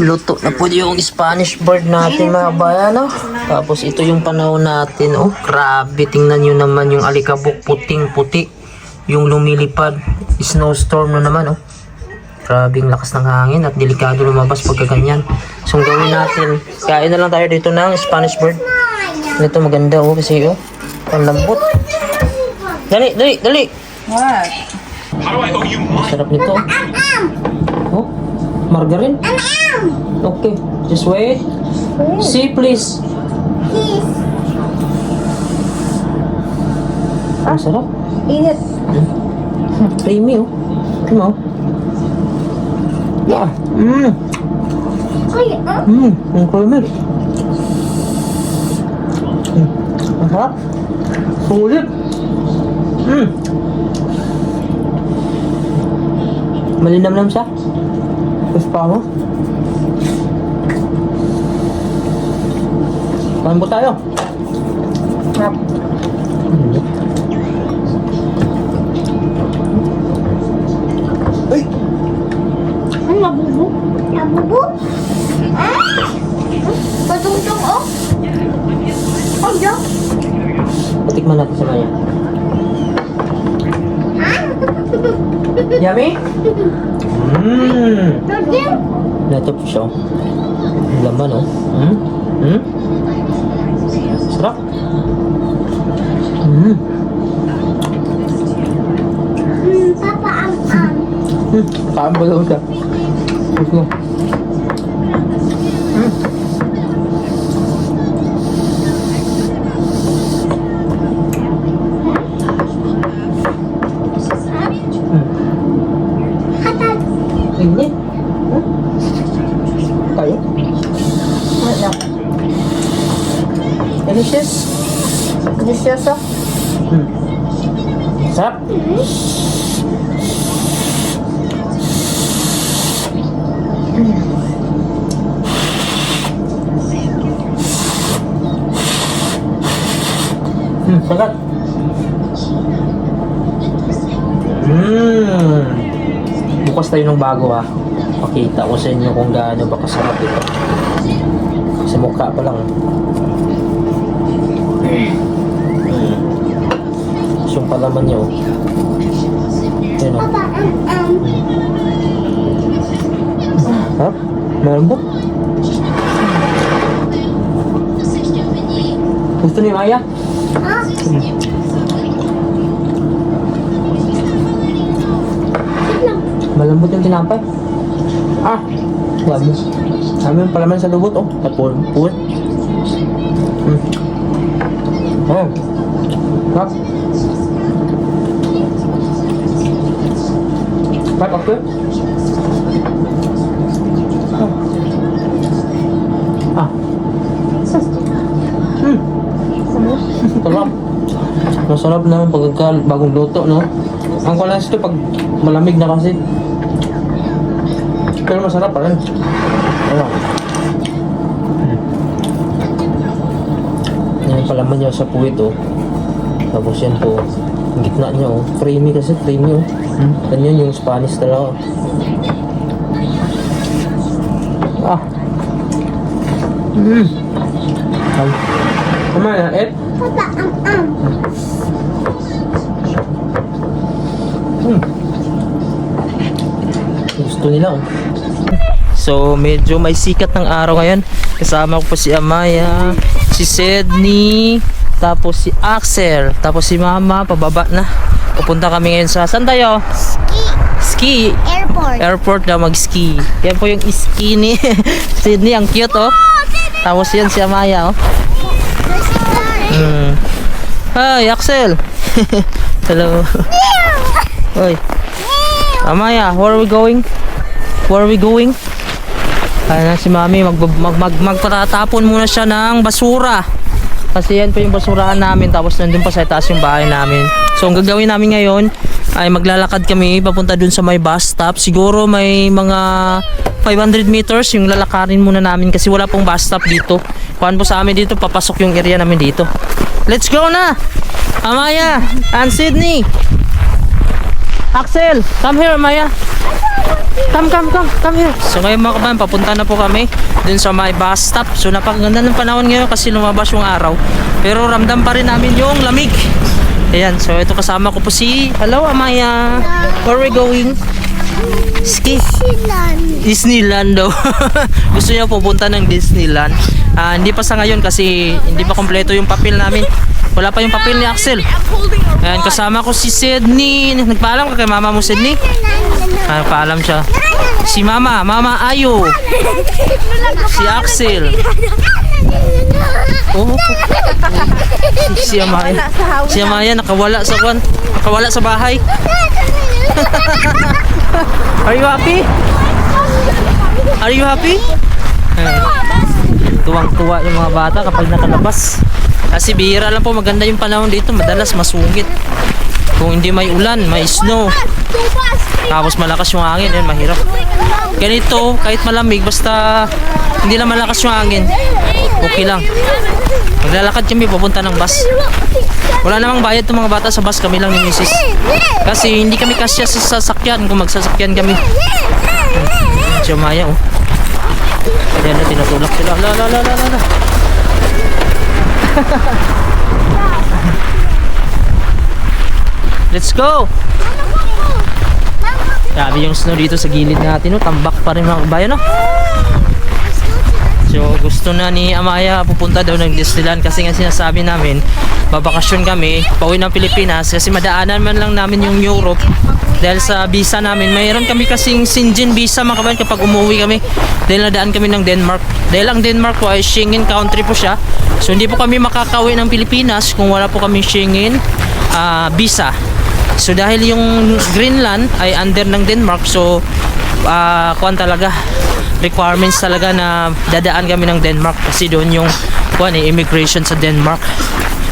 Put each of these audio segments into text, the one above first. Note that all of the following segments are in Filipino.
Luto na po yung Spanish bird natin mga bayan, no? Tapos ito yung panahon natin, oh. Grabe, tingnan nyo naman yung alikabok, puting-puti. Yung lumilipad, snowstorm na naman, oh. Grabe yung lakas ng hangin at delikado lumabas pagka ganyan. So, ang gawin natin, kain na lang tayo dito ng Spanish bird. Ito maganda, oh, kasi, oh, ang lambot. Dali, dali, dali! What? Sarap nito. Oh, margarine. Okay, just wait. See, please. Ang sarap. Init. Creamy, oh. Creamy, oh. Yeah. Ang creamy. Ang sarap. Sulit. Malinam-lam siya. Tapos pa mo. Kain po tayo. Sarap. Uy! Ang labubo? Labubo? Ah! Patungtong, oh. Oh, yeah. Patikman natin sa maya. Yummy? Lagyan. Nato po siya. Ang laman, oh. Sarap. Papa, Kaambalaw siya. Gusto mo. Hatag. Hindi. Tayo. What? Delicious. Delicious, oh. Sarap. Sagat. Bukas tayo ng bago, ha. Pakita ko sa inyo kung gaano ba kasarap ito. Sa mukha pa lang. Yung palaman niya, oh. Yan, oh. Papa, Ha? Malambot? Gusto ni Maya? ah. Malambot yung tinapay. Ah! Dami. Dami yung palaman sa lubot, oh. Tapon. Puwet. Oh. Hap. Hap, okay. Ah. Sarap. Masarap naman pagka bagong luto, no? Ang kulas ito pag malamig na kasi. Pero masarap pa rin. Ano? Yan yung palaman niya sa puwit, oh. Tapos yan po. Ang gitna niya, oh. Creamy kasi, creamy, oh. Ganyan yung Spanish talaga. Ah. Kumain na, Ed? Papa, Gusto nila, oh. So, medyo may sikat ng araw ngayon. Kasama ko po si Amaya, si Sydney, tapos si Axel, tapos si Mama, pababa na. Pupunta kami ngayon sa, saan tayo? Ski. Airport. Airport na mag-ski. Yan po yung ski ni Sydney, ang cute, oh. Tapos yan si Amaya, oh. Hi, Axel. Hello. Oy. Amaya, where are we going? Where are we going? Kaya na si Mami, magpatatapon muna siya ng basura. Kasi yan po yung basurahan namin, tapos nandun pa sa taas yung bahay namin. So ang gagawin namin ngayon ay maglalakad kami papunta dun sa may bus stop. Siguro may mga 500 meters yung lalakarin muna namin kasi wala pong bus stop dito. Kuhan po sa amin dito, papasok yung area namin dito. Let's go na! Amaya and Sydney! Axel, come here, Maya. Come here. So ngayon mga kabayan, papunta na po kami dun sa may bus stop. So napakaganda ng panahon ngayon kasi lumabas yung araw. Pero ramdam pa rin namin yung lamig. Ayan, so ito kasama ko po si... Hello, Amaya. Where are we going? Ski. Disneyland daw. Gusto niya pupunta ng Disneyland. Hindi pa sa ngayon kasi hindi pa kompleto yung papel namin. Wala pa yung papel ni Axel. Ayan, kasama ko si Sydney. Nagpaalam ka kay mama mo, Sydney? Nagpaalam siya. Si Mama Ayo. Si Axel. Oh. Si Amaya. Si Amaya nakawala sa bahay. Are you happy? Are you happy? Tuwang-tuwa yung mga bata kapag nakalabas. Kasi bihira lang po maganda yung panahon dito. Madalas masungit. Kung hindi may ulan, may snow. Tapos malakas yung hangin, yun mahirap. Ganito, kahit malamig, basta hindi lang malakas yung hangin, okay lang. Maglalakad kami papunta ng bus. Wala namang bayad itong mga bata sa bus, kami lang ni Mrs. Kasi hindi kami kasya sa sasakyan kung magsasakyan kami. Si Maya, oh. Ayan na, tinutulak sila. La. Let's go! Grabe yung snow dito sa gilid natin, no? Tambak pa rin mga kabayan, no? So gusto na ni Amaya pupunta daw ng Disneyland kasi nga sinasabi namin babakasyon kami, pauwi ng Pilipinas kasi madaanan man lang namin yung Europe dahil sa visa namin. Mayroon kami kasing Schengen visa mga kabayan kapag umuwi kami dahil nadaan kami ng Denmark. Dahil ang Denmark po ay Schengen country po siya. So hindi po kami makakauwi ng Pilipinas kung wala po kami Schengen visa. So dahil yung Greenland ay under ng Denmark, so kuwan talaga, requirements talaga na dadaan kami ng Denmark kasi doon yung immigration sa Denmark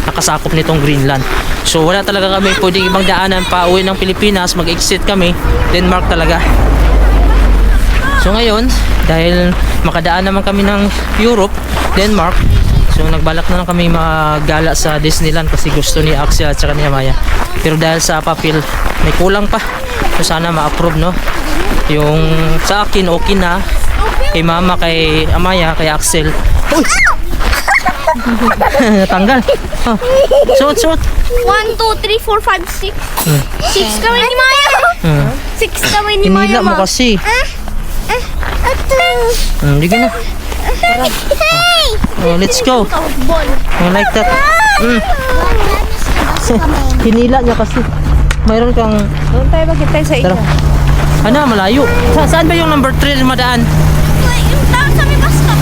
nakasakop nitong Greenland. So wala talaga kami pwedeng ibang daanan pa uwi ng Pilipinas, mag-exit kami Denmark talaga. So ngayon, dahil makadaan naman kami ng Europe, Denmark, so nagbalak na lang kami magala sa Disneyland kasi gusto ni Axel at saka ni Amaya. Pero dahil sa papel may kulang pa, so sana ma-approve, no? Yung sa akin okay na, kay Mama, kay Amaya, kay Axel. Uy! Natanggal. Oh. Suot. 1, 2, 3, 4, 5, 6. 6 kami ni Maya. 6 kami ni Maya. Hinila mo kasi. Hindi na. Oh, let's go. Oh, like that. Hinila niya kasi. Mayroon kang... Doon tayo magkita sa Tara. Ano, malayo. Saan ba yung number 3 na madaan? Yung down sa may bus stop.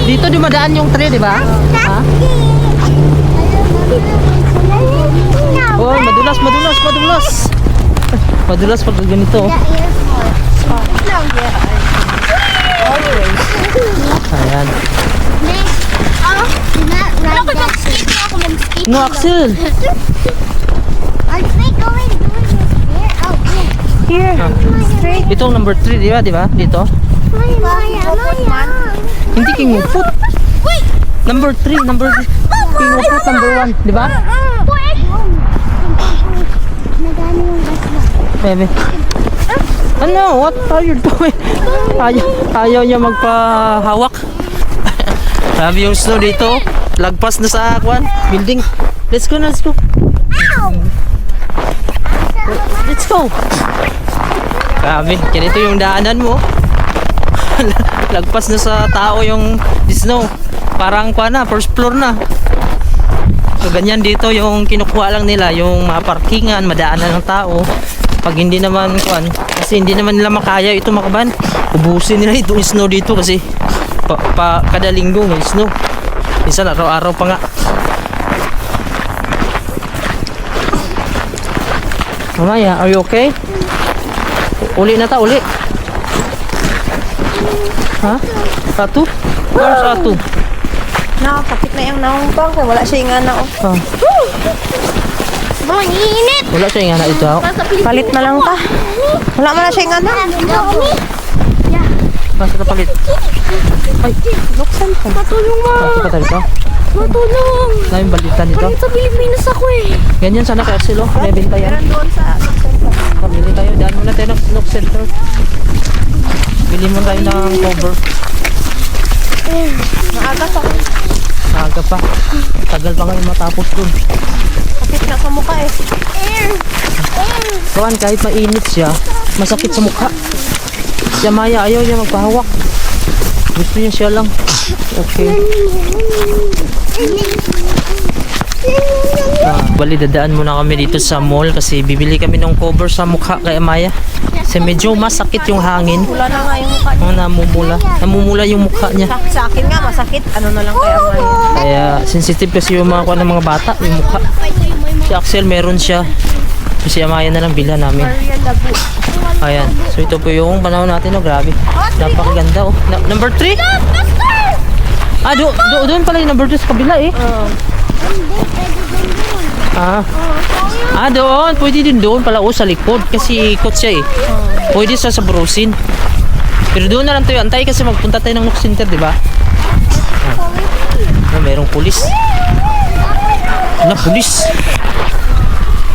Dito dumadaan yung 3, di ba? Ha? Oh, madulas. Madulas pag ganito. Ayan. Ano ko mag-skate na ako mag-skate? No, Axel. Are we going here? Oh, here. Straight. Ito ang number 3, di ba? Dito. Maya. Hindi king foot. Wait! Number 3, king foot, number 1, di ba? Wait! Nagano yung bus na? Bebe. Ano? What are you doing? Ayaw niya magpahawak. Sabi yung snow dito. Lagpas na sa building. Let's go. Let's go. Grabe, ganito yung daanan mo. Lagpas na sa tao yung snow. Parang first floor na. So ganyan dito yung kinukuha lang nila, yung mga parkingan, madaanan ng tao. Pag hindi naman kasi hindi naman nila makaya ito makaban. Ubusin nila itong snow dito kasi kada linggo may snow. Minsan araw-araw pa nga. Mamaya, are you okay? Uli na ta, uli. Ha? Satu? Where's satu? Nakakapit na yung naungpang kaya wala siya yung ana. Ah, Ang init! wala siya nga na ito. Palit na lang ta. Wala man na siya yung ana. Basta kapalit. Ay, Buksan ko. Matulong mo. basta ka tayo. Matulong. Namin balitan dito. Sa Pilipinas ako eh. Ganyan sana kay Axel, oh. May benta yan. Meron doon sa Pamili tayo. Daan muna tayo ng Look Center. Bili mo tayo ng cover. maaga pa. Aga pa. Tagal pa ngayon matapos dun. Kapit na sa mukha eh. Kawan, kahit mainit siya, masakit sa mukha. Si Amaya, ayaw niya magpahawak. Gusto niya siya lang. Okay. Bali, dadaan muna kami dito sa mall kasi bibili kami ng cover sa mukha kay Amaya. Kasi medyo masakit yung hangin. Wala na nga yung mukha niya. Namumula. Namumula yung mukha niya. Sa akin nga, masakit. Ano na lang kaya Amaya. Kaya sensitive kasi yung mga kuha ng mga bata, yung mukha. Si Axel meron siya. Si Amaya na lang bilhan namin. Maria Labu. Ayan. So ito po yung panahon natin. Oh, grabe. Napakaganda. Oh. Number 3? Doon pala yung number 2 sa kabila eh. Doon. Pwede din doon pala sa likod. Kasi ikot siya eh. Pwede sa Brusin. Pero doon na lang tayo. Antay kasi magpunta tayo ng Nook Center, di ba? Merong pulis. Pulis.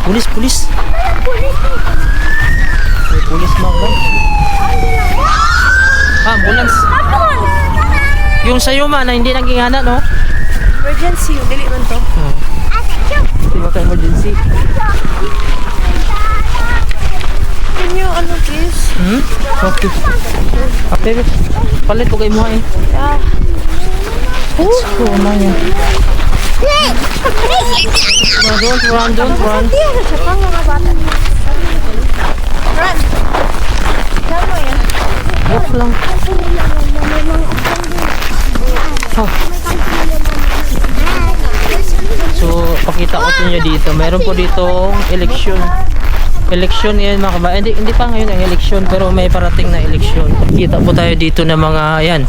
Pulis. May pulis mo ba? Ambulance. Yung sa'yo man na hindi naging hana, no? Emergency. Dili man to. Di ba ka emergency? Can you ano please? Okay. Okay, palit po kayo mo eh. Yeah. Let's go, Amaya. Don't run. Siya mga bata. Run. Tama yan. Walk lang. So, pakita ko sa inyo dito. Meron po ditong eleksyon. Eleksyon yan mga kabayan. Hindi pa ngayon ang eleksyon pero may parating na eleksyon. Kita po tayo dito ng mga, ayan,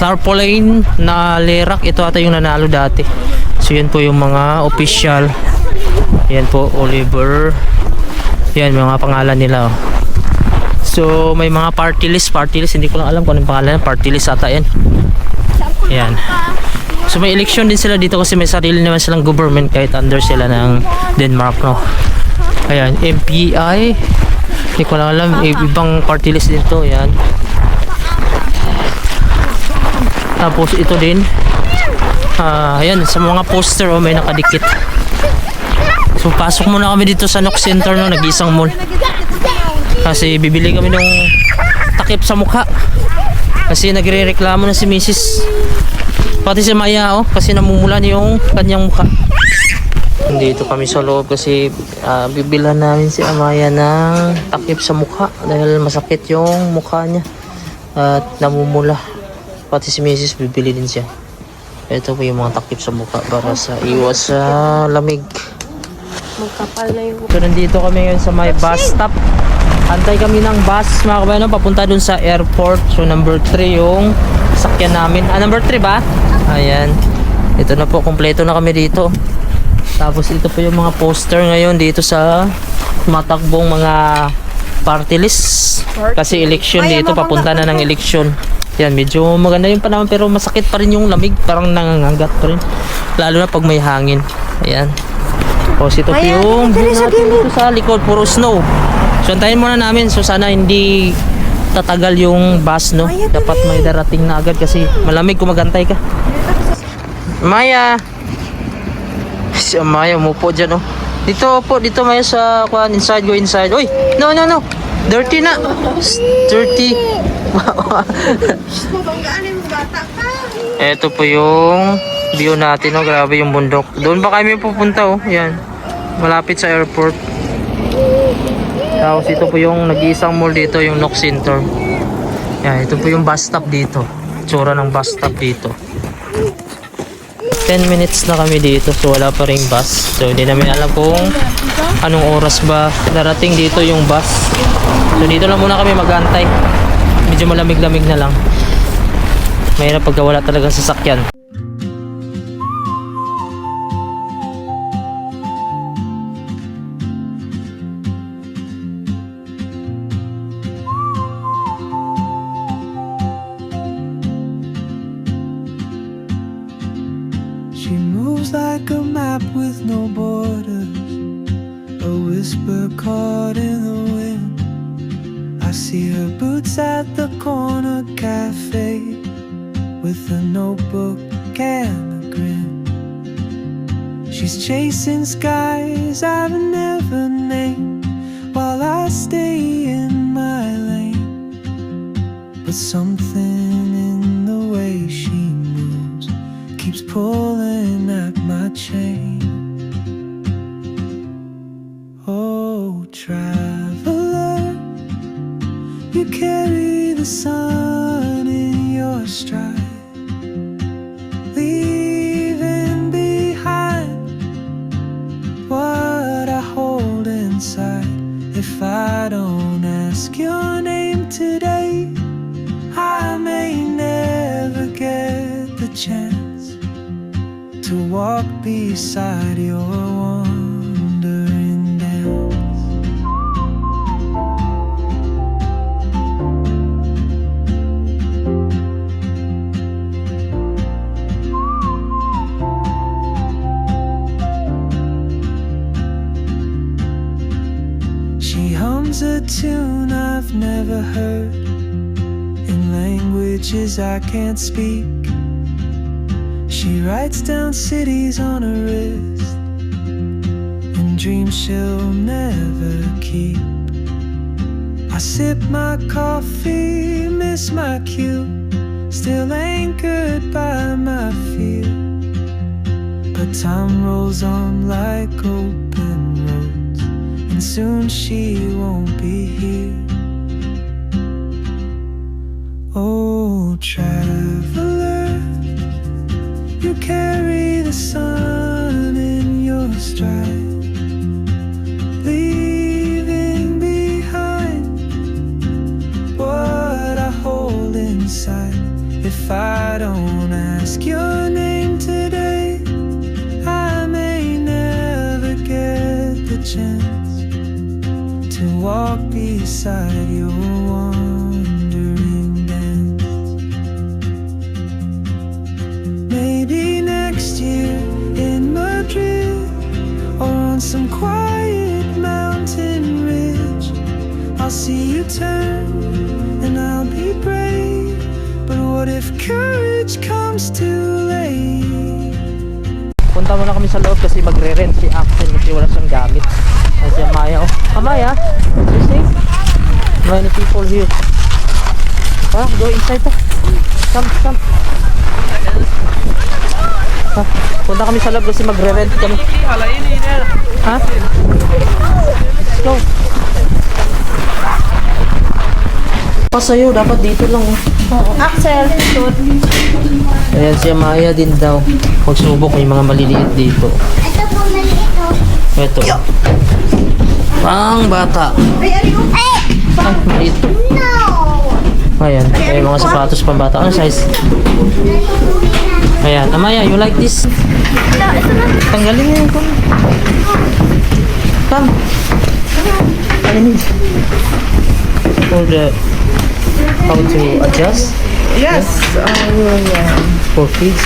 tarpaulin na lerak. Ito ata yung nanalo dati. So, yan po yung mga official. Yan po, Oliver. Yan, mga pangalan nila. Oh. So, may mga party list. Hindi ko lang alam kung anong pangalan. Party list ata yan. Yan. So, may election din sila dito kasi may sarili naman silang government kahit under sila ng Denmark, no? Ayan, MPI. Hindi ko lang alam. Ibang party list din to. Yan. Tapos, ito din. Ayan, sa mga poster, oh, may nakadikit. So, pasok muna kami dito sa Nook Center, no? Nag-isang mall. Kasi bibili kami ng takip sa mukha. Kasi nagre-reklamo na si Mrs. Pati si Maya, oh, kasi namumulan yung kanyang mukha. Dito kami sa loob kasi bibilhan namin si Amaya ng takip sa mukha dahil masakit yung mukha niya at namumula. Pati si Mrs. bibili din siya. Ito po yung mga takip sa mukha para sa iwas sa lamig. Magkapal na yung So nandito kami ngayon sa may bus stop. Antay kami ng bus mga kabayan, papunta dun sa airport. So number 3 yung sakyan namin. Number 3 ba? Ayan. Ito na po, kompleto na kami dito. Tapos ito po yung mga poster ngayon dito sa matakbong mga party list. Kasi election dito, papunta na ng election. Yan, medyo maganda yung panahon pero masakit pa rin yung lamig. Parang nangangagat pa rin. Lalo na pag may hangin. Ayan. Tapos ito po yung view natin dito sa likod, puro snow. So antayin muna namin. So sana hindi tatagal yung bus, no? Dapat may darating na agad kasi malamig kung magantay ka. Maya! Si Maya, umupo dyan, oh. Dito po, dito Maya sa kuhan, inside, go inside. Uy! No! Dirty na! Dirty! Ito po yung view natin, oh. Grabe yung bundok. Doon pa kami pupunta, oh. Yan. Malapit sa airport. Tapos ito po yung nag-iisang mall dito, yung Nook Center. Yan, ito po yung bus stop dito. Tsura ng bus stop dito. 10 minutes na kami dito, so wala pa ring bus. So hindi namin alam kung anong oras ba darating dito yung bus. So dito lang muna kami mag-antay. Medyo malamig-lamig na lang. Mahirap pagka wala talagang sasakyan. map with no borders, a whisper caught in the wind. I see her boots at the corner cafe with a notebook and a grin. She's chasing skies I've never named while I stay in my lane. But something in the way she moves keeps pulling at my chain. Oh, traveler, you carry the sun in your stride, leaving behind what I hold inside. If I don't ask your name today, I may never get the chance to walk beside your wandering dance. She hums a tune I've never heard in languages I can't speak. She writes down cities on her wrist and dreams she'll never keep. I sip my coffee, miss my cue, still anchored by my fear. But time rolls on like open roads, and soon she won't be here. Oh, traveler, you carry the sun in your stride, leaving behind what I hold inside. If I don't ask your name today, I may never get the chance to walk beside your wandering dance. Maybe next year in Madrid, or on some quiet mountain ridge, I'll see you turn and I'll be brave. But what if courage comes too late? Punta muna kami sa loob kasi magre-rent si Axel kasi wala siyang gamit. Ay si Amaya. Oh, Amaya, you see? Many people here. Go inside pa. Come. Punta kami sa loob kasi magre-rent kami. Ha? Let's go. Pa sa'yo, dapat dito lang. Axel, shoot. Ayan si Amaya din daw. Pagsubok may mga maliliit dito. Ito po, maliit. Ito. Pang bata. Ay, Ay, maliit. No! Ayan, may mga sapatos pang bata. Ano size? Ayan, Amaya, you like this? Tanggalin niyo yung come. Come. Alin yun? For the how to adjust? Yes. For kids.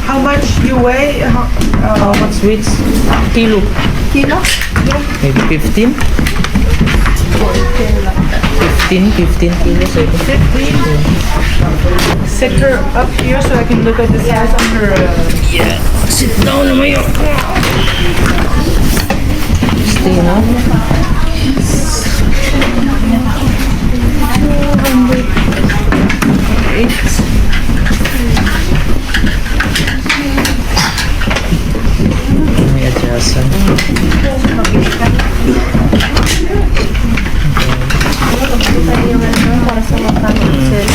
How much you weigh? How much weight? Kilo. Kilo? Maybe 15? 15 kilos. I think. 15. Sit her up here so I can look at the size of her. Yeah. Sit down naman yun. Stay na. May adjustan. para sa mata ng Axel.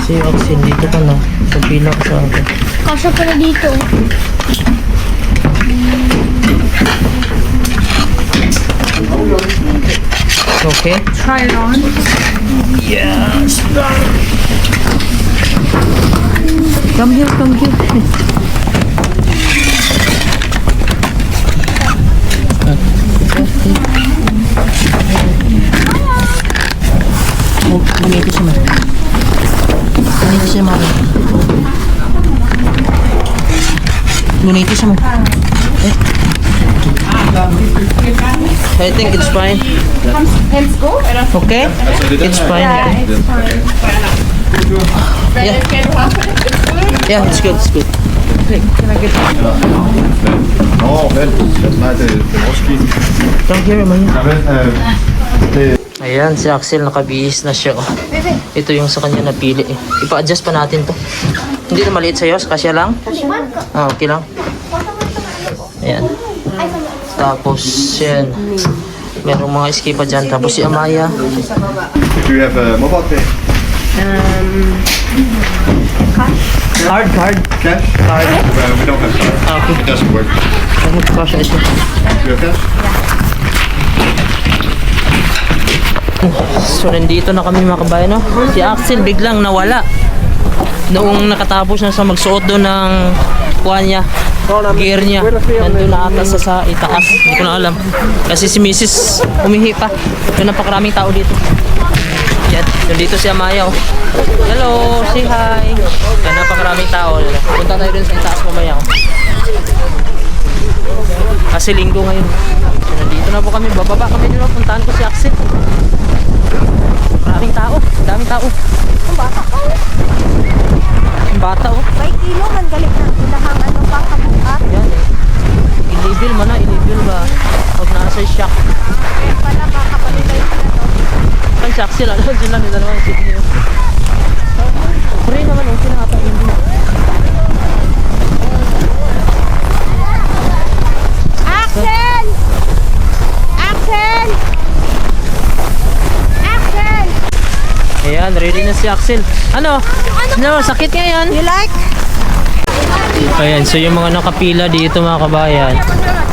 Si Oxin, dito ka na. Sa pila ka sa akin. Kasya pala dito. Okay? Try it on. Yes! Come here, come here. Ganito siya man. I think it's fine. Hands go? Okay? It's fine. Yeah, it's good, it's good. Nå, vel. Nej, det er vores ski. Don't hear him, Ja, vel, det Ayan, si Axel nakabihis na siya. Oh. Ito yung sa kanya napili. Eh. Ipa-adjust pa natin to. Hindi na maliit sa'yo, kasya lang? Ah, okay lang. Ayan. Tapos, yan. Merong mga escape pa dyan. Tapos si Amaya. Do you have a mobile pay? Card. Cash? Card. We don't have cash. Ah, okay. It doesn't work. Ano pa siya ito? Do you have cash? So, nandito na kami mga kabayan, no? Si Axel biglang nawala. Noong nakatapos na sa magsuot doon ng kuha niya, gear niya. Nandun na ata sa itaas. Hindi ko na alam. Kasi si Mrs. umihi pa. Doon napakaraming tao dito. Yan. Nandito si Amaya, oh. Hello, say hi. Yan, napakaraming tao. Punta tayo dun sa itaas mamaya, oh. Kasi linggo ngayon. So, nandito na po kami. Bababa kami dito. Puntahan ko si Axel. Maraming tao. Daming tao. Ang bata ko. Ang bata, oh. May kilo man galit na. Ilahang ano pa kabuhat. Yan eh. I-level mo na, i-level ba? Huwag nasa shock. Kaya pala makapalilay sila to. Ang shock sila, alam sila nila naman yung sitting nyo. Pray naman, okay na ata yun din. Axel! Axel! Axel! Ayan, ready na si Axel. Ano? No, sakit nga yan. You like? Ayan, so yung mga nakapila dito mga kabayan.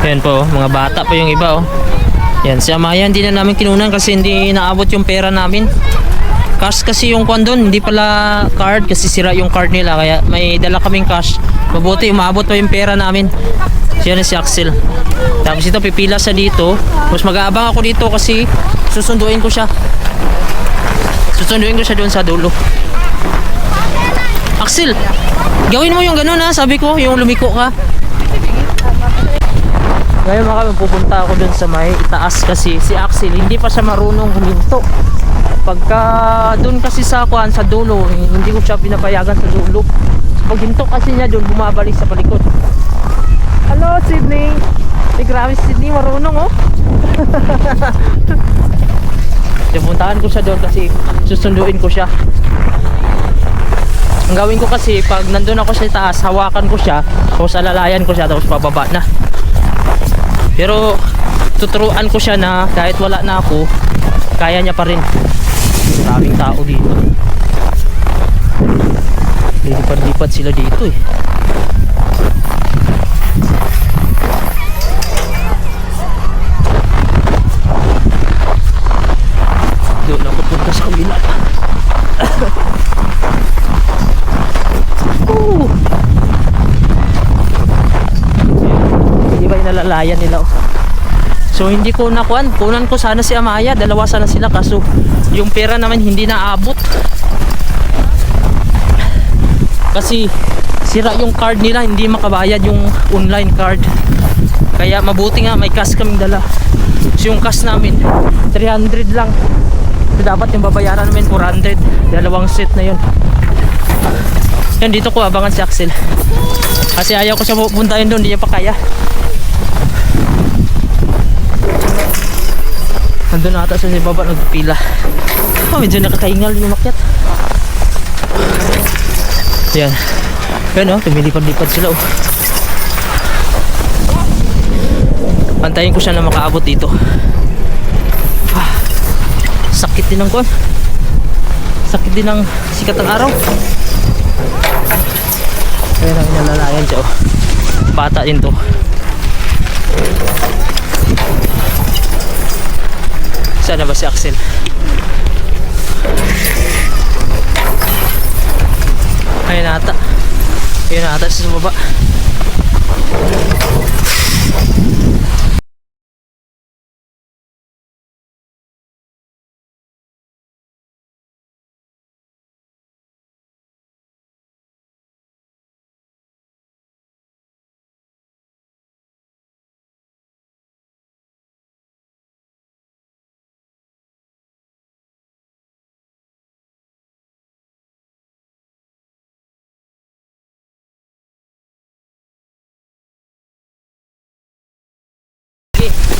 Ayan po, mga bata pa yung iba, oh. Yan, si Amaya hindi na namin kinunan kasi hindi naabot yung pera namin. Cash kasi yung kwan doon, hindi pala card kasi sira yung card nila kaya may dala kaming cash. Mabuti umabot pa yung pera namin. Siya na si Axel. Tapos ito pipila sa dito. Tapos mag-aabang ako dito kasi susunduin ko siya. Susunduin ko siya doon sa dulo. Axel, gawin mo yung gano'n ha, sabi ko, yung lumiko ka. Ngayon mga pupunta ako dun sa may itaas kasi si Axel hindi pa siya marunong huminto. Pagka dun kasi sa kuan sa dulo, hindi ko siya pinapayagan sa dulo. Pag hinto kasi niya dun, bumabalik sa palikod. Hello Sydney! Grabe si Sydney, marunong oh. Puntahan ko siya doon kasi susunduin ko siya. Ang gawin ko kasi pag nandun ako sa taas, hawakan ko siya, tapos alalayan ko siya, tapos bababa na. Pero tuturuan ko siya na kahit wala na ako, kaya niya pa rin. Maraming tao dito. Lilipad-lipad sila dito eh. Doon ako punta sa kabila. Hindi ba inalalayan nila? So hindi ko nakuan. Kunan ko sana si Amaya. Dalawa sana sila kaso yung pera naman hindi naabot. Kasi sira yung card nila. Hindi makabayad yung online card. Kaya mabuti nga may cash kaming dala. So yung cash namin 300 lang. So dapat yung babayaran namin 400. Dalawang set na yun. Yan, dito ko abangan si Axel. Kasi ayaw ko siya pupuntahin doon, hindi niya pa kaya. Nandun na ata sa baba, nagpila. Oh, medyo nakakaingal yung makyat. Yan. Yan oh, tumilipad-lipad sila oh. Pantayin ko siya na makaabot dito. Sakit din ng kon. Sakit din ng sikat ng araw. Ayan ang inalalayan siya oh. Bata din to. Saan na ba si Axel? Ayun ata. Ayun ata sa baba.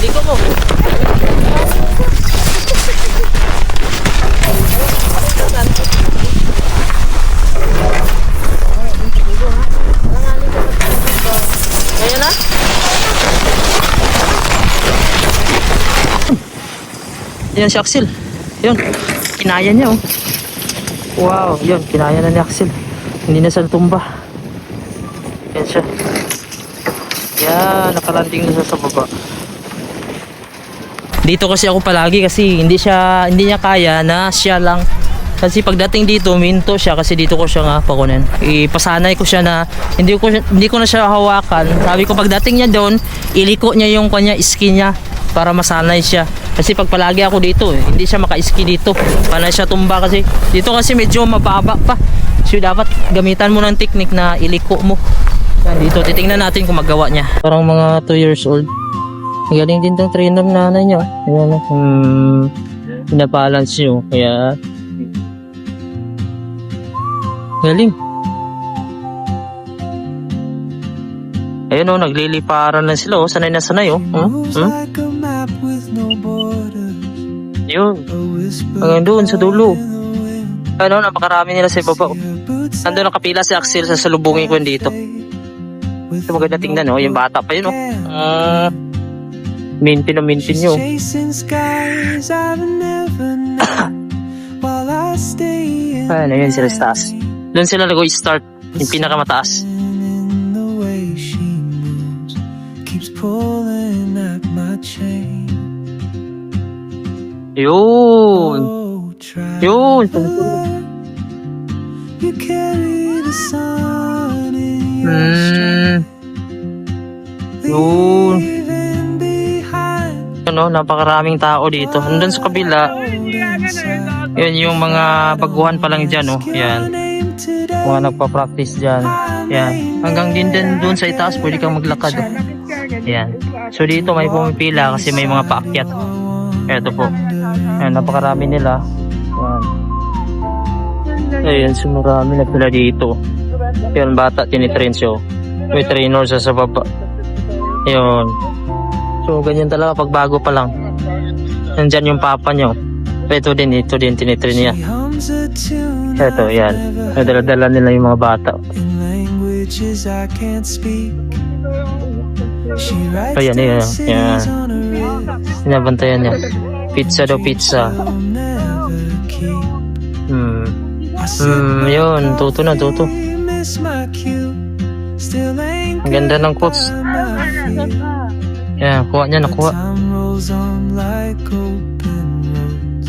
Liko mo. Ayan na. Yan si Axel. Yun. Kinaya niya oh. Wow, yun. Kinaya na ni Axel. Hindi na siya natumba. Yan siya. Yan. Nakalanding na siya sa baba. Dito kasi ako palagi kasi hindi niya kaya na siya lang. Kasi pagdating dito, minto siya kasi dito ko siya nga pakunin. Ipasanay ko siya na hindi ko na siya hawakan. Sabi ko pagdating niya doon, iliko niya yung kanya ski niya para masanay siya. Kasi pag palagi ako dito, hindi siya maka-ski dito. Panay siya tumba kasi. Dito kasi medyo mababa pa. So dapat gamitan mo ng technique na iliko mo. Yan, dito titingnan natin kung magawa niya. Parang mga 2 years old. Galing din tong trainer nanay niya. Ayan, pinabalance niyo. Kaya galing. Ayun oh, nagliliparan lang sila oh. Sanay na sanay oh. Moves like a map with no borders. Yun. A whisper Hanggang doon sa dulo. in the wind. Ano, napakarami nila sa baba oh. Your boots Nandun nakapila si Axel sa salubungin ko dito. with Ito maganda tingnan oh. Yung bata pa yun oh. Mintin na mintin She's nyo. chasing skies I've never known. While I stay in Ayan, ayun sila sa taas. Doon sila nag-start. Yung pinakamataas. in the way she moves, keeps pulling at my chain. Yun. Oh, try. Yun. You carry the sun in your stride, Yun. leaving behind Ano, napakaraming tao dito. Nandun sa kabila. inside. Yun yung mga baguhan pa lang dyan oh. Yan. Name today, Mga nagpa-practice dyan. Yan. Hanggang din doon sa itaas pwede kang maglakad oh. Yan. So dito may pumipila kasi may mga paakyat. Eto po. Ayan, napakarami nila. Yan. Ayan, sumarami na pila dito. Yan, bata, tinitrain siya. May trainer sa baba. Yun. So, ganyan talaga pag bago pa lang. Nandyan yung papa niya. Ito din, tinitrain niya. she hums a tune Ito, yan. Nadala-dala nila yung mga bata. in languages I can't speak. She writes Ayan, down yan. cities Yan. on her wrist. Sinabantayan niya. Pizza daw, pizza. I'll never keep. I Yun. Tuto na, tuto. miss my cue. Still ain't Ang ganda ng quotes. my feet. Yan, kuha niya, nakuha. Time rolls on like open roads,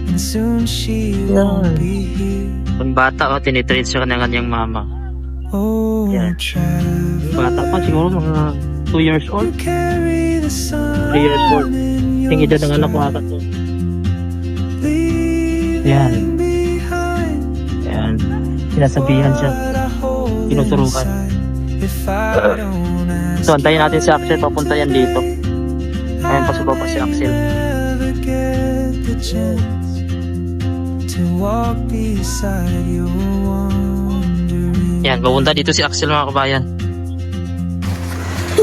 and soon she won't be here. Yung bata, tinitrain siya ng kanyang mama. Oh, Yeah. travel. Bata pa, siguro mga 2 years old. Carry the sun 3 years old. in your Yung edad ng anak ko ata to. leaving Yan. behind. Yan. Sinasabihan siya. What I hold Tinuturukan. inside. If I don't ask, So, antayin natin si Axel. Papunta yan dito. Ayun pa sa baba si Axel. never get the chance to walk beside your wandering. Yan, papunta dito si Axel mga kabayan.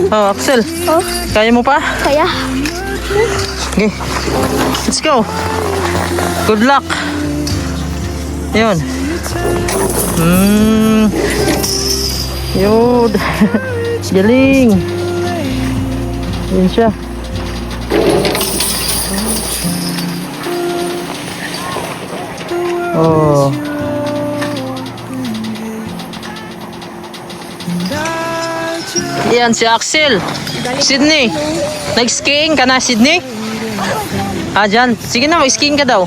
Oh, Axel. Oh. Kaya mo pa? Kaya. Okay. Let's go. Good luck. Yun. Yun. Galing. Yun siya. Oh. Yan si Axel. Sydney. Nag-skiing ka na, Sydney? Ah, dyan. Sige na, mag-skiing ka daw.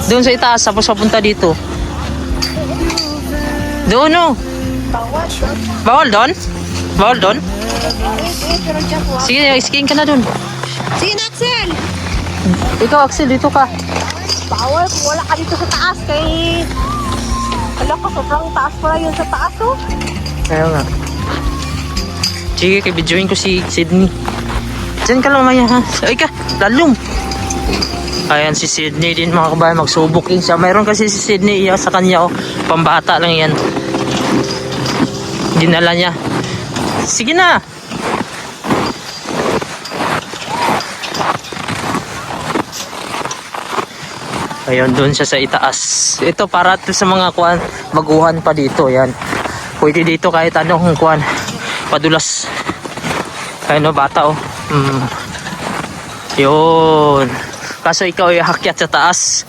Doon sa itaas, tapos papunta dito. Doon, no? Bawal doon? Bawal doon? Sige, mag-skiing ka na doon. Sige na, Axel! Ikaw, Axel, dito ka. Bawal kung wala ka dito sa taas kay... Alam ko, sobrang taas pala yun sa taas, oh. Ayaw nga. Sige, kibidyoin ko si Sydney. Diyan ka lang, Maya, ha? Ay ka, lalong. Ayan si Sydney din mga kabayan, magsubok din siya. Mayroon kasi si Sydney iya sa kanya, oh. Pambata lang yan. Dinala niya. Sige na. Ayun, doon siya sa itaas. Ito para to sa mga kuan, baguhan pa dito. Yan. Pwede dito kahit anong kuan, padulas. Kaya no, bata oh. Yun. Kaso ikaw ay hakyat sa taas.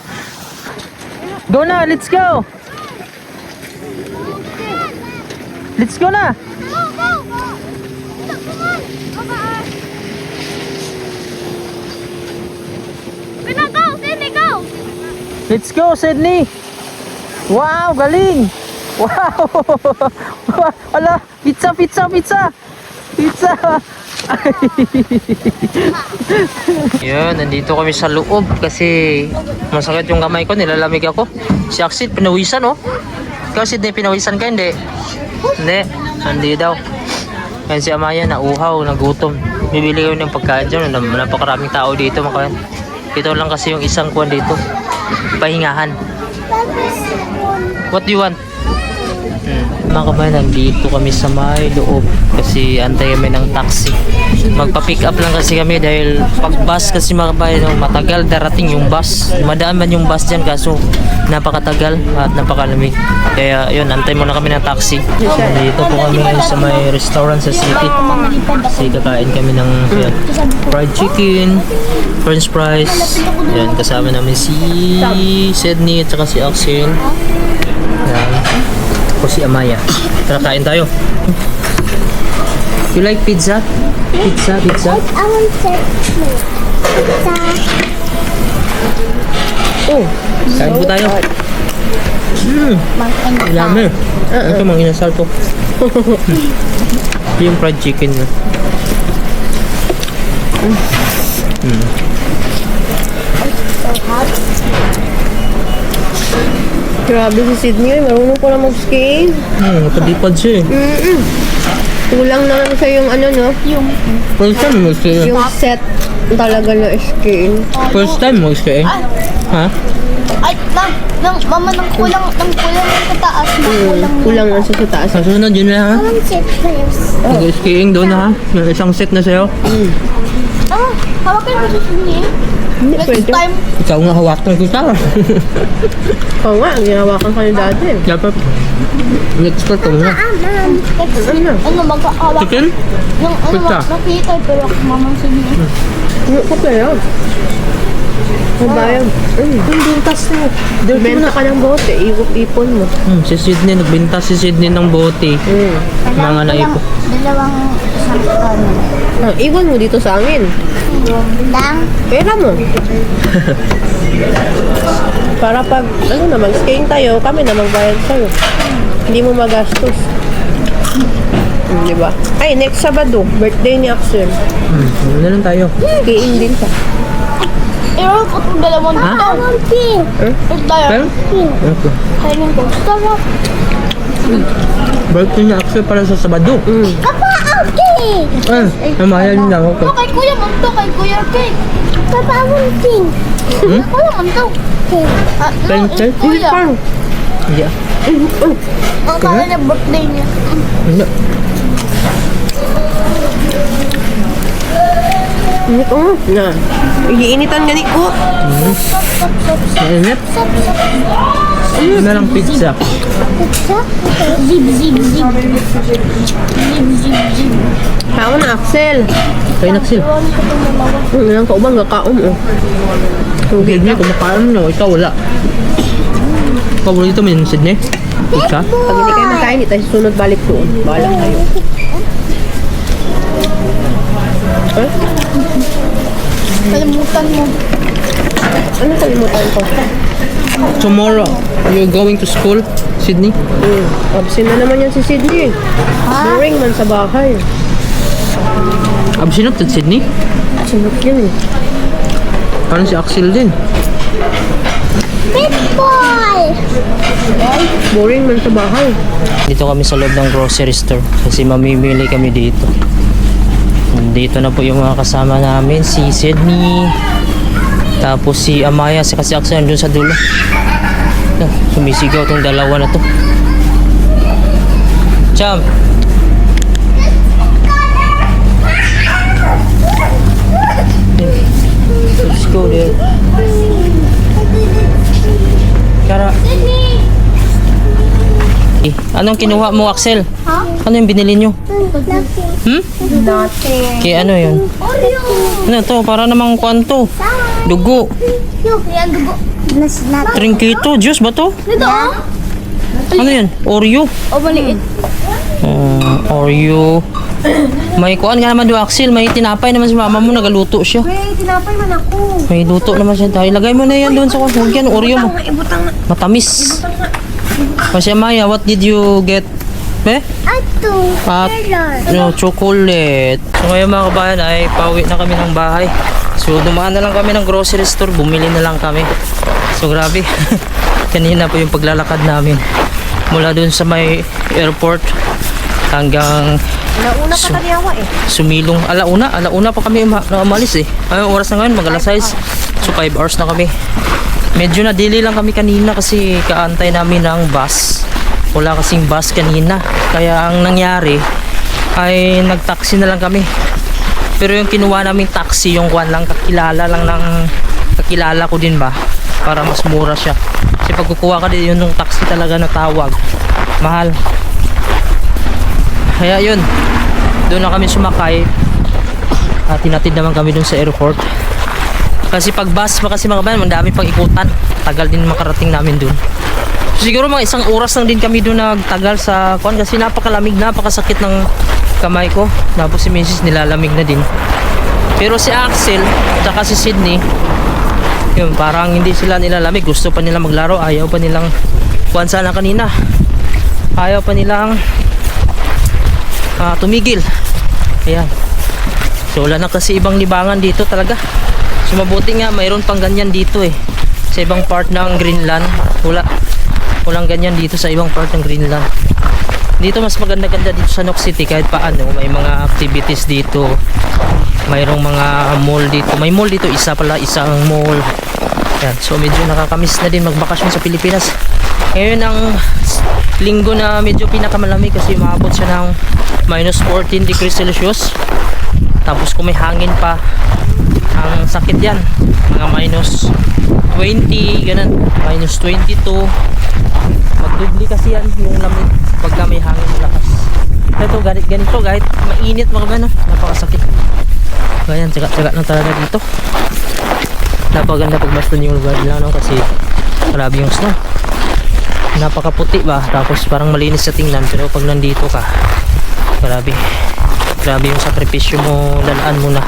Go na, let's go. Let's go na. Let's go, Sydney! Wow, galing! Wow! Ala, pizza, pizza, pizza! Pizza! Yun, nandito kami sa loob kasi masakit yung kamay ko, nilalamig ako. Si Axel, pinawisan oh. Ikaw, Sydney, pinawisan ka, hindi? Hindi daw. Yan si Amaya, nauhaw, nagutom. Bibili kami ng pagkain dyan, napakaraming tao dito. Ito lang kasi yung isang kuwan dito. Pahingahan. What do you want? Mga kabayan, nandito kami sa may loob kasi antay kami ng taxi. Magpa-pick up lang kasi kami dahil pag bus kasi mga kabayan, matagal darating yung bus. Madaan man yung bus dyan kaso napakatagal at napakalamig. Kaya yun, antay muna kami ng taxi. Nandito po kami ngayon sa may restaurant sa city. Kasi kakain kami ng yan, fried chicken, french fries. Yan, kasama namin si Sydney at saka si Axel. Yan. O si Amaya. Tara, kain tayo. You like pizza? Pizza, pizza? I want pizza. Oh, kain po tayo. Yummy. Ito mga inasal to. Yung fried chicken na. Grabe si Sydney, marunong ko na mag-skiing. Napadipad siya eh. Kulang naman sa yung ano no, First time mo siya. yung set talaga na skiing. First time mo siya eh. Ha? Ay, mama, nang kulang sa taas. Kulang na siya sa taas. Sa sunod yun na ha? Set first. Nag-skiing doon na ha? Yung isang set na sa'yo. Hawakan mo sa sini. Hindi Next pwede. time, Ikaw nga hawakan ko sa. Oo nga, ginawakan ka niya dati. Dapat. Expert ko nga. ano, mag-aawak. Chicken? Yung Pizza. nakita, pero mama sini. Ano ka pa yun? Mabayag. Yung bintas mo. Benta ka ng bote, ipon mo. Si Sydney, nagbinta si Sydney ng bote. Mga naipon. Dalawang isang ton. Iwan mo dito sa amin. Lang. Pera mo. Para pag, ano na, mag-skiing tayo, kami na magbayad sa'yo. Hindi mo magastos. Diba? Ay, next Sabado, birthday ni Axel. Ano na lang tayo? Skiing din ka. Iroon ko itong dalawang dito. Pink. Pero? Okay. Kainin ko. Sarap. Birthday niya actually para sa Sabado. Papa, okay. Namayan lang ako. Ito kay Kuya Manto, kay Kuya Cake. Papa, I want pink. Kuya Manto. Pencil? Kuya. Yeah. Ang kala niya birthday niya. Hindi. Oo, na. Iinitan gani ko. Mainit? Ano lang pizza? Pizza? Zip, zip, zip. Zip, zip, zip. Tama na, Axel. Kaya naksil. Ilang ka ubang gakaon oh. Sydney, kumakain mo. Ikaw wala. Paborito mo yung Sydney? Pizza? Pag hindi kayo makain, hindi tayo susunod balik doon. Bahala kayo. Kalimutan mo. Ano kalimutan ko? Tomorrow, you're going to school, Sydney? Absent na naman yan si Sydney. Boring man sa bahay. Absinot at Sydney? Sinok yun eh. Parang si Axel din. Pitbull! Boring man sa bahay. Dito kami sa loob ng grocery store kasi mamimili kami dito. Dito na po yung mga kasama namin, si Sydney, tapos si Amaya, si kasi Axel andun sa dulo. Sumisigaw tong dalawa na to. Cham! Let's go there. Anong kinuha mo, Axel? Ano yung binili nyo? Hmm? Nothing. Kaya ano yun? Ano to? Para namang kwanto. Dugo. Yan, dugo. Trinquito. Juice ba to? Ano yan? Oreo. O, maliit. Oreo. May kuan ka naman do, Axel. May tinapay naman si mama mo. Nagaluto siya. May tinapay man ako. May luto naman siya tayo. Lagay mo na yan doon sa kwan. Huwag yan. Oreo mo. Ibutang na. Matamis. Kasi Maya, what did you get? At no, chocolate. So ngayon mga kabayan ay pauwi na kami ng bahay. So dumaan na lang kami ng grocery store. Bumili na lang kami. So grabe. Kanina po yung paglalakad namin. Mula dun sa may airport hanggang Nauna pa tadi ako eh. Sumilong. Alauna pa kami umalis eh. Ay, oras na ngayon, mag-alas 6. So 5 hours na kami. Medyo na-delay lang kami kanina kasi kaantay namin ng bus. Wala kasing bus kanina. Kaya ang nangyari ay nag-taxi na lang kami. Pero yung kinuha naming taxi, yung kwan lang, kakilala ko din ba? Para mas mura siya. Kasi pag kukuha ka din yun ng taxi talaga na tawag, mahal. Kaya yun, doon na kami sumakay. At tinatid naman kami doon sa airport. Kasi pag bus pa kasi mga bayan, mandami pang ikutan. Tagal din makarating namin doon. Siguro mga 1 oras lang din kami doon nagtagal sa kwan kasi napakalamig, napakasakit ng kamay ko. Tapos si Mrs. nilalamig na din. Pero si Axel at si Sydney, yun, parang hindi sila nilalamig. Gusto pa nila maglaro. Ayaw pa nilang kwan sana kanina. Ayaw pa nilang tumigil. Ayan. So wala na kasi ibang libangan dito talaga. So mabuti nga mayroon pang ganyan dito eh. Sa ibang part ng Greenland walang ganyan dito sa ibang part ng Greenland. Dito mas maganda-ganda dito sa Nook City kahit paano. May mga activities dito. Mayroong mga mall dito. May mall dito, isang mall. Yan. So medyo nakakamiss na din magbakasyon sa Pilipinas. Ngayon ang linggo na medyo pinakamalamig kasi umabot siya ng minus 14 degrees Celsius. Tapos kung may hangin pa, ang sakit yan. Mga minus 20, ganun. Minus 22. Magdubli kasi yan yung lamig pagka may hangin malakas. Ito ganito kahit mainit mga ba, no? Napakasakit. Ganyan, tsaga na talaga dito. Napaganda pag baston yung lugar nila, no? Kasi grabe yung snow. Napakaputi ba? Tapos parang malinis sa tingnan. Pero pag nandito ka, grabe yung sakripisyo mo, lalaan mo na.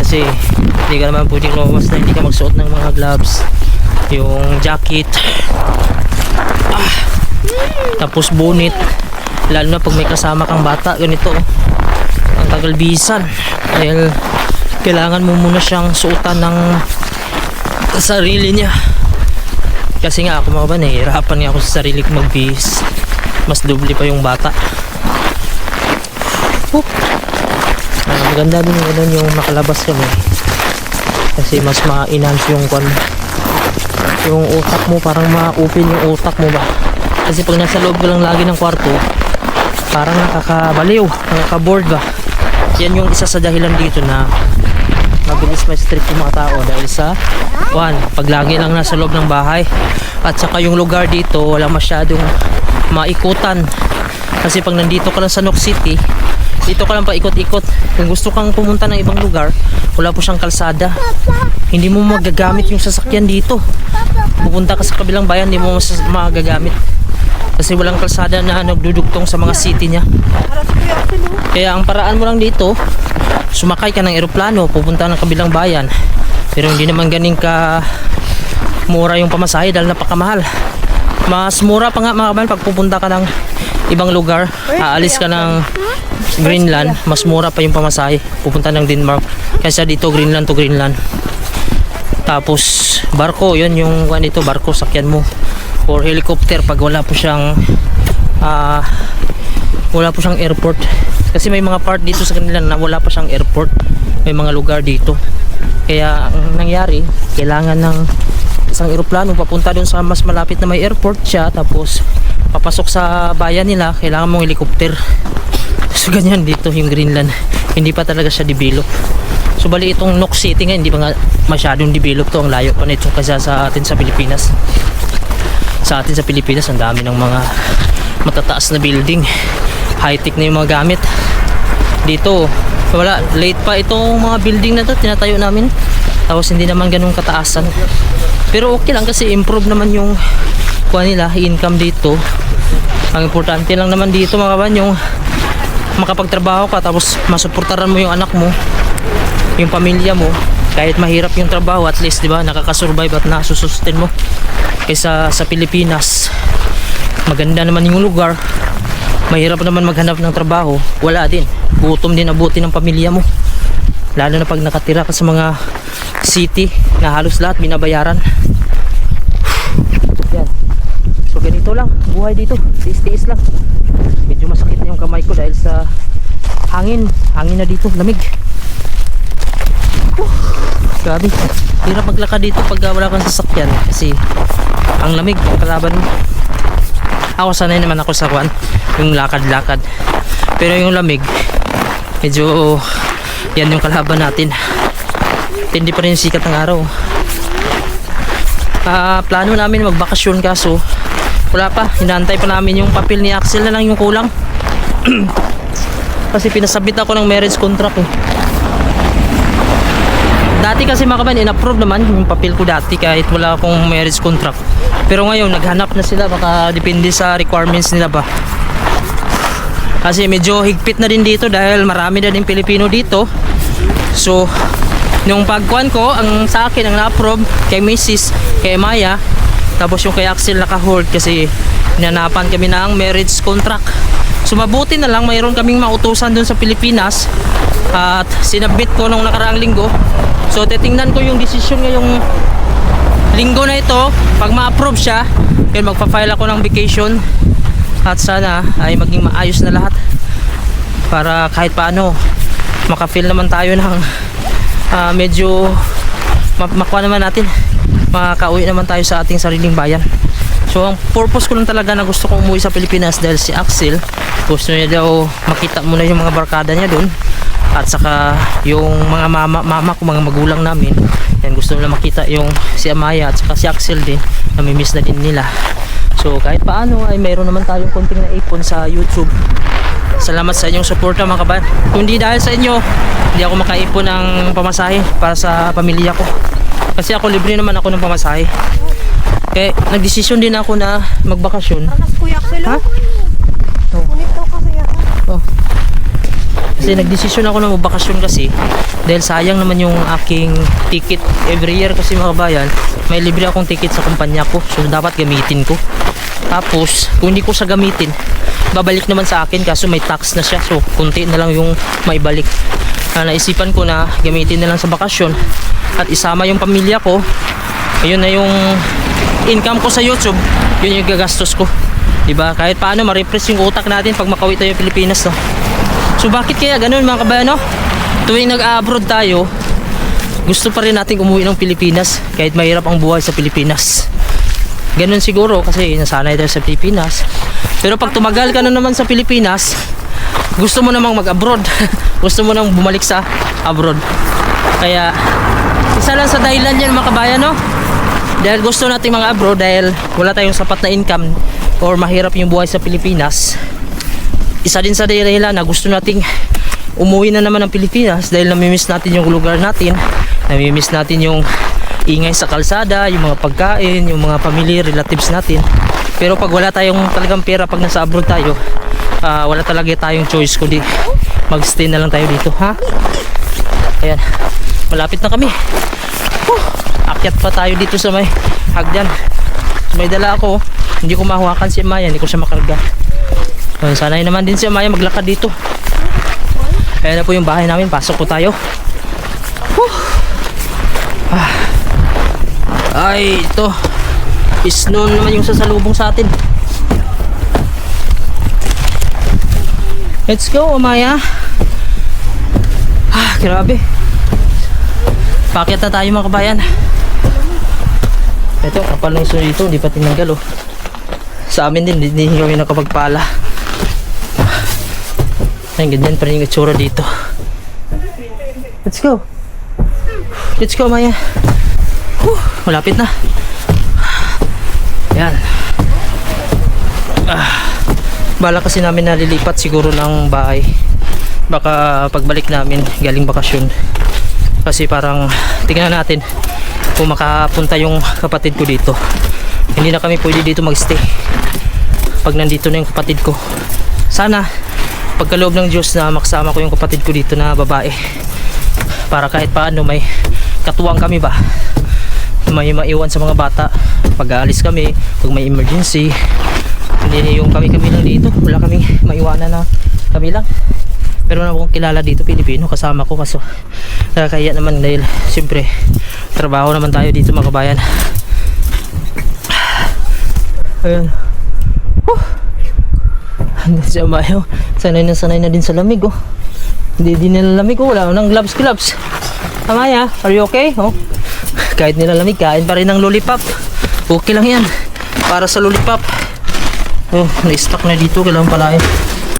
Kasi hindi ka naman pwedeng lumabas na hindi ka magsuot ng mga gloves, yung jacket, tapos bonnet, lalo na pag may kasama kang bata. Ganito ang tagalbisan dahil kailangan mo muna siyang suotan ng sarili niya. Kasi nga ako mga ba, nahihirapan nga ako sa sarili ko magbihis. Mas doble pa yung bata. Maganda din yung makalabas kami. Kasi mas ma-enhance yung yung utak mo, parang ma-open yung utak mo ba. Kasi pag nasa loob ka lang lagi ng kwarto, parang nakakabaliw, nakaka-bored ba. Yan yung isa sa dahilan dito na mabilis ma-strip yung mga tao dahil sa pag lagi lang nasa loob ng bahay. At saka yung lugar dito wala masyadong maikutan. Kasi pag nandito ka lang sa Nook City, dito ka lang pa ikot-ikot. Kung gusto kang pumunta ng ibang lugar, wala po siyang kalsada. Hindi mo magagamit yung sasakyan dito. Pupunta ka sa kabilang bayan, hindi mo magagamit. Kasi walang kalsada na nagdudugtong sa mga city niya. Kaya ang paraan mo lang dito, sumakay ka ng eroplano, pupunta ng kabilang bayan. Pero hindi naman ganing ka mura yung pamasahe dahil napakamahal. Mas mura pa nga mga kabayan pag pupunta ka ng ibang lugar. Aalis ka ng Greenland, mas mura pa yung pamasahe pupunta ng Denmark kaysa dito Greenland to Greenland. Tapos barko, yun yung dito, barko sakyan mo, or helicopter pag wala po siyang airport. Kasi may mga part dito sa Greenland na wala pa siyang airport. May mga lugar dito. Kaya ang nangyari, kailangan ng isang eroplano papunta dun sa mas malapit na may airport siya. Tapos papasok sa bayan nila, kailangan mong helicopter. So ganyan dito yung Greenland. Hindi pa talaga siya develop. So bali itong Nook City nga, hindi pa nga masyadong develop to. Ang layo pa nito kasi sa atin sa Pilipinas. Sa atin sa Pilipinas, ang dami ng mga matataas na building. High-tech na yung mga gamit. Dito, wala. Late pa itong mga building na to, tinatayo namin. Tapos hindi naman ganun kataasan. Pero okay lang kasi improve naman yung kuha nila, income dito. Ang importante lang naman dito mga kaban, yung makapagtrabaho ka tapos masuportaran mo yung anak mo, yung pamilya mo. Kahit mahirap yung trabaho, at least, di ba, nakakasurvive at nasusustain mo. Kaysa sa Pilipinas, maganda naman yung lugar, mahirap naman maghanap ng trabaho, wala din. Gutom din abutin ng pamilya mo. Lalo na pag nakatira ka sa mga city na halos lahat binabayaran. Yan. So ganito lang, buhay dito. Tiis-tiis lang. Medyo masakit na yung kamay ko dahil sa hangin. Hangin na dito, lamig. Grabe, hirap maglakad dito pag wala kang sasakyan kasi ang lamig ang kalaban mo. Ako sanay naman ako sa kuan, yung lakad-lakad. Pero yung lamig, medyo yan yung kalaban natin. Hindi pa rin yung sikat ng araw. Plano namin magbakasyon kaso wala pa, hinantay pa namin yung papel ni Axel na lang yung kulang. Kasi pinasabit ako ng marriage contract eh. Dati kasi mga kaban, in-approve naman yung papel ko dati kahit wala akong marriage contract. Pero ngayon, naghanap na sila, baka depende sa requirements nila ba. Kasi medyo higpit na din dito dahil marami na din Pilipino dito. So, nung pagkuhan ko, ang sa akin, ang na-approve kay Mrs., kay Maya, tapos yung kay Axel naka-hold kasi hinanapan kami ng marriage contract. So, mabuti na lang, mayroon kaming mautusan dun sa Pilipinas at sinabit ko nung nakaraang linggo. So titingnan ko yung decision ngayong linggo na ito. Pag ma-approve siya, yun, magpa-file ako ng vacation at sana ay maging maayos na lahat para kahit paano maka-feel naman tayo ng medyo makuha naman natin, makauwi naman tayo sa ating sariling bayan. So ang purpose ko lang talaga na gusto ko umuwi sa Pilipinas dahil si Axel gusto niya daw makita muna yung mga barkada niya doon. At saka yung mga mama ko, mga magulang namin, yan, gusto nila makita yung si Amaya at saka si Axel din, namimiss na din nila. So kahit paano ay mayroon naman tayong konting naipon sa YouTube. Salamat sa inyong suporta mga kaban. Kung hindi dahil sa inyo, hindi ako makaipon ng pamasahe para sa pamilya ko. Kasi ako libre naman ako ng pamasahe. Kaya nagdesisyon din ako na magbakasyon. Anas Kuya Axel. Ha? Kunit daw kasi yan. Oh. Kasi nagdesisyon ako na magbakasyon kasi dahil sayang naman yung aking ticket every year kasi mga bayan, may libre akong ticket sa kumpanya ko, so dapat gamitin ko. Tapos kung hindi ko siya gamitin, babalik naman sa akin kaso may tax na siya, so kunti na lang yung maibalik. Naisipan ko na gamitin na lang sa bakasyon at isama yung pamilya ko. Ayun na yung income ko sa YouTube, yun yung gagastos ko, diba? Kahit paano ma-refresh yung utak natin pag makauwi tayo Pilipinas, no? So bakit kaya ganun mga kabayan, no? Tuwing nag-abroad tayo, gusto pa rin natin umuwi ng Pilipinas kahit mahirap ang buhay sa Pilipinas. Ganun siguro kasi nasanay tayo sa Pilipinas. Pero pag tumagal ka na naman sa Pilipinas, gusto mo namang mag-abroad. Gusto mo nang bumalik sa abroad. Kaya isa lang sa dahilan yan mga kabayan, no? Dahil gusto natin mga abroad dahil wala tayong sapat na income or mahirap yung buhay sa Pilipinas. Isa din sa dahilan na gusto nating umuwi na naman ng Pilipinas dahil namimiss natin yung lugar natin, namimiss natin yung ingay sa kalsada, yung mga pagkain, yung mga family, relatives natin. Pero pag wala tayong talagang pera, pag nasa abroad tayo, wala talaga tayong choice kundi magstay na lang tayo dito, ha? Ayan, malapit na kami. Akyat pa tayo dito sa may hagdan. May dala ako, hindi ko mahawakan si Maya, hindi ko siya makarga. Sanay naman din si Maya maglakad dito. Ayan na po yung bahay namin, pasok po tayo. Ay, ito Snow naman yung sasalubong sa atin. Let's go, Maya. Grabe. Pakit na tayo mga kabayan. Ito, kapal na yung snow dito, hindi pa tinanggal, oh. Sa amin din, hindi kami nakapagpala. Ay, ganyan pa rin yung itsura dito. Let's go. Let's go, Maya. Malapit na. Yan. Bala kasi namin nalilipat siguro ng bahay. Baka pagbalik namin galing bakasyon. Kasi parang tingnan natin kung makapunta yung kapatid ko dito. Hindi na kami pwede dito magstay pag nandito na yung kapatid ko. Sana pagkaloob ng Diyos na makasama ko yung kapatid ko dito na babae, para kahit paano may katuwang kami ba, may maiwan sa mga bata pag aalis kami, pag may emergency. Hindi yung kami lang dito, wala kaming maiwanan na kami lang. Pero na akong kilala dito Pilipino kasama ko, kaso nakakaya naman dahil siyempre trabaho naman tayo dito mga kabayan. Ayan. Hanggang siya mayo. Sanay na din sa lamig oh. Hindi din nilalamig oh. Wala nang gloves. Amaya, are you okay? Oh. Kahit nilalamig, kain pa rin ng lollipop. Okay lang yan. Para sa lollipop. Oh, na-stock na dito. Kailangan pala eh.